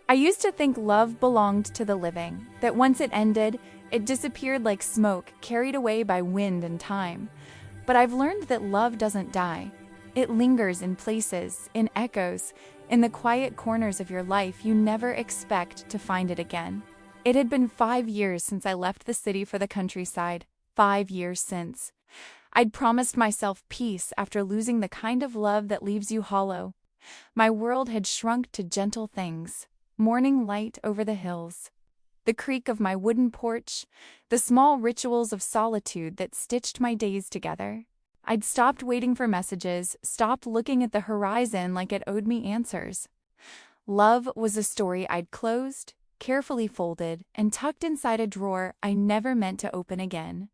I used to think love belonged to the living, that once it ended, it disappeared like smoke carried away by wind and time. But I've learned that love doesn't die. It lingers in places, in echoes, in the quiet corners of your life you never expect to find it again. It had been 5 years since I left the city for the countryside. 5 years since. I'd promised myself peace after losing the kind of love that leaves you hollow. My world had shrunk to gentle things. Morning light over the hills, the creak of my wooden porch, the small rituals of solitude that stitched my days together. I'd stopped waiting for messages, stopped looking at the horizon like it owed me answers. Love was a story I'd closed, carefully folded, and tucked inside a drawer I never meant to open again.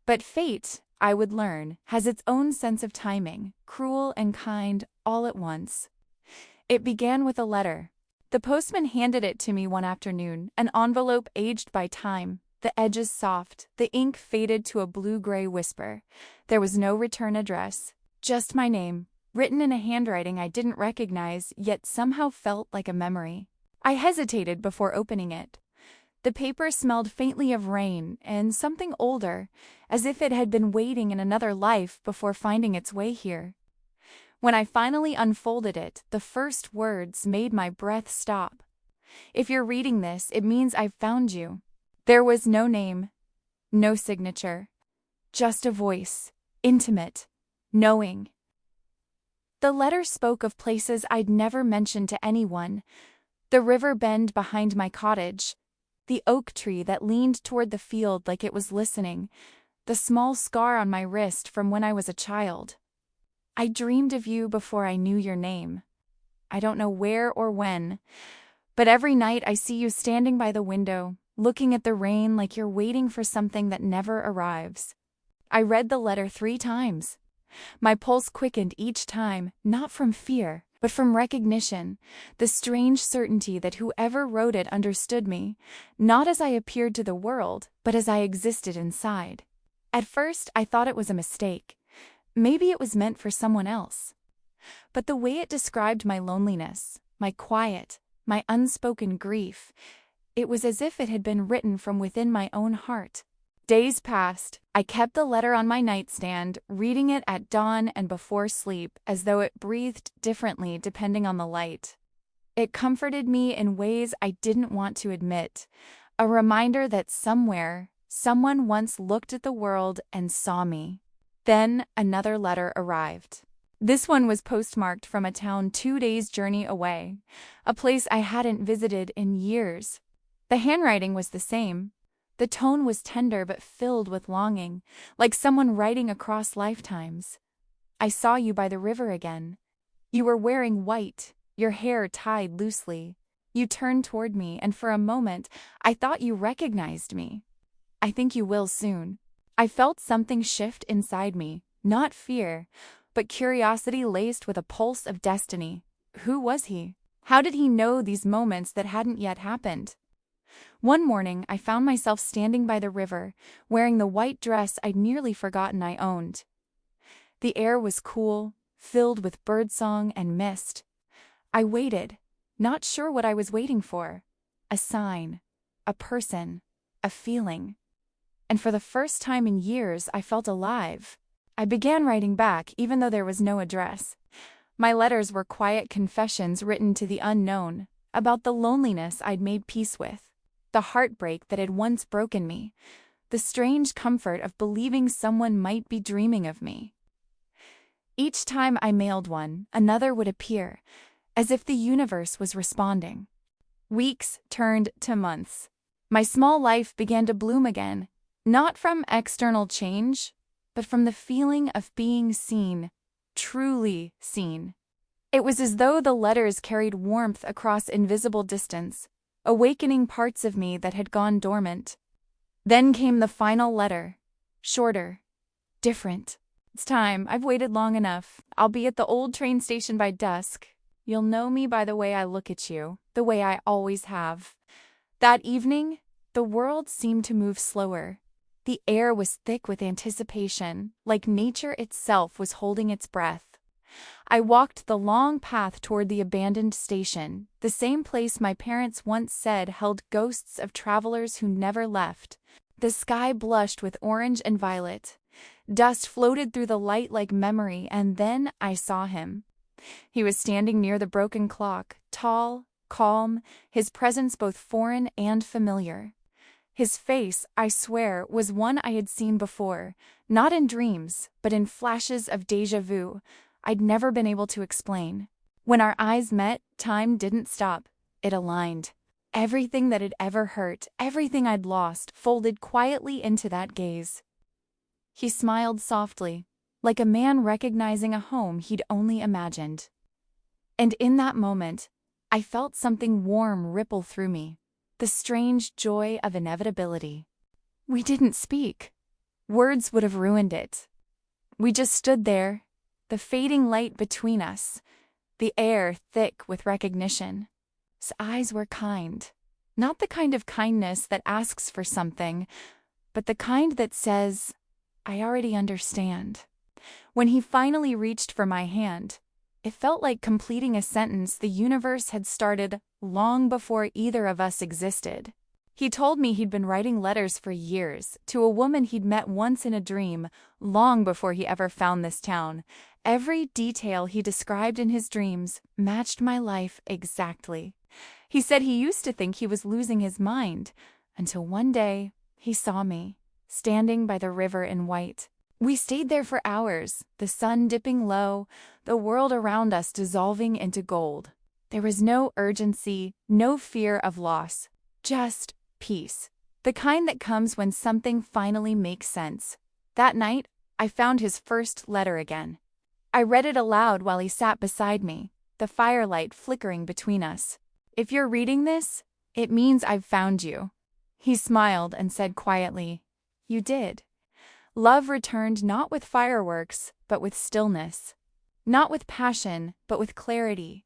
But fate, I would learn, has its own sense of timing, cruel and kind, all at once. It began with a letter. The postman handed it to me one afternoon, an envelope aged by time, the edges soft, the ink faded to a blue-gray whisper. There was no return address, just my name, written in a handwriting I didn't recognize, yet somehow felt like a memory. I hesitated before opening it. The paper smelled faintly of rain and something older, as if it had been waiting in another life before finding its way here. When I finally unfolded it, the first words made my breath stop. If you're reading this, it means I've found you. There was no name, no signature, just a voice, intimate, knowing. The letter spoke of places I'd never mentioned to anyone: the river bend behind my cottage, the oak tree that leaned toward the field like it was listening, the small scar on my wrist from when I was a child. I dreamed of you before I knew your name. I don't know where or when, but every night I see you standing by the window, looking at the rain like you're waiting for something that never arrives. I read the letter 3 times. My pulse quickened each time, not from fear, but from recognition, the strange certainty that whoever wrote it understood me, not as I appeared to the world, but as I existed inside. At first, I thought it was a mistake. Maybe it was meant for someone else. But the way it described my loneliness, my quiet, my unspoken grief, it was as if it had been written from within my own heart. Days passed. I kept the letter on my nightstand, reading it at dawn and before sleep, as though it breathed differently depending on the light. It comforted me in ways I didn't want to admit, a reminder that somewhere, someone once looked at the world and saw me. Then another letter arrived. This one was postmarked from a town 2 days' journey away, a place I hadn't visited in years. The handwriting was the same. The tone was tender but filled with longing, like someone writing across lifetimes. I saw you by the river again. You were wearing white, your hair tied loosely. You turned toward me, and for a moment, I thought you recognized me. I think you will soon. I felt something shift inside me, not fear, but curiosity laced with a pulse of destiny. Who was he? How did he know these moments that hadn't yet happened? One morning, I found myself standing by the river, wearing the white dress I'd nearly forgotten I owned. The air was cool, filled with birdsong and mist. I waited, not sure what I was waiting for. A sign, a person, a feeling. And for the first time in years, I felt alive. I began writing back, even though there was no address. My letters were quiet confessions written to the unknown, about the loneliness I'd made peace with, the heartbreak that had once broken me, the strange comfort of believing someone might be dreaming of me. Each time I mailed one, another would appear, as if the universe was responding. Weeks turned to months. My small life began to bloom again, not from external change, but from the feeling of being seen, truly seen. It was as though the letters carried warmth across invisible distance, awakening parts of me that had gone dormant. Then came the final letter, shorter, different. It's time. I've waited long enough. I'll be at the old train station by dusk. You'll know me by the way I look at you, the way I always have. That evening, the world seemed to move slower. The air was thick with anticipation, like nature itself was holding its breath. I walked the long path toward the abandoned station, the same place my parents once said held ghosts of travelers who never left. The sky blushed with orange and violet. Dust floated through the light like memory, and then I saw him. He was standing near the broken clock, tall, calm, his presence both foreign and familiar. His face, I swear, was one I had seen before, not in dreams, but in flashes of déjà vu I'd never been able to explain. When our eyes met, time didn't stop. It aligned. Everything that had ever hurt, everything I'd lost, folded quietly into that gaze. He smiled softly, like a man recognizing a home he'd only imagined. And in that moment, I felt something warm ripple through me, the strange joy of inevitability. We didn't speak. Words would have ruined it. We just stood there, the fading light between us, the air thick with recognition. His eyes were kind, not the kind of kindness that asks for something, but the kind that says, I already understand. When he finally reached for my hand, it felt like completing a sentence the universe had started long before either of us existed. He told me he'd been writing letters for years to a woman he'd met once in a dream, long before he ever found this town. Every detail he described in his dreams matched my life exactly. He said he used to think he was losing his mind, until one day he saw me, standing by the river in white. We stayed there for hours, the sun dipping low, the world around us dissolving into gold. There was no urgency, no fear of loss, just peace. The kind that comes when something finally makes sense. That night, I found his first letter again. I read it aloud while he sat beside me, the firelight flickering between us. If you're reading this, it means I've found you. He smiled and said quietly, You did. Love returned not with fireworks, but with stillness. Not with passion, but with clarity.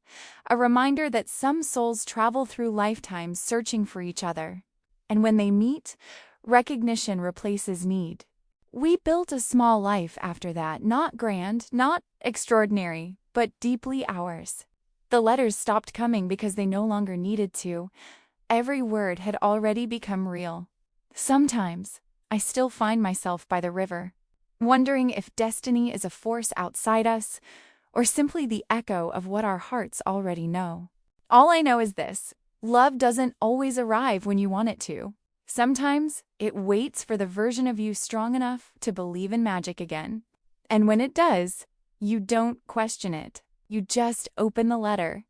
A reminder that some souls travel through lifetimes searching for each other. And when they meet, recognition replaces need. We built a small life after that, not grand, not extraordinary, but deeply ours. The letters stopped coming because they no longer needed to. Every word had already become real. Sometimes, I still find myself by the river, wondering if destiny is a force outside us, or simply the echo of what our hearts already know. All I know is this: love doesn't always arrive when you want it to. Sometimes, it waits for the version of you strong enough to believe in magic again. And when it does, you don't question it. You just open the letter,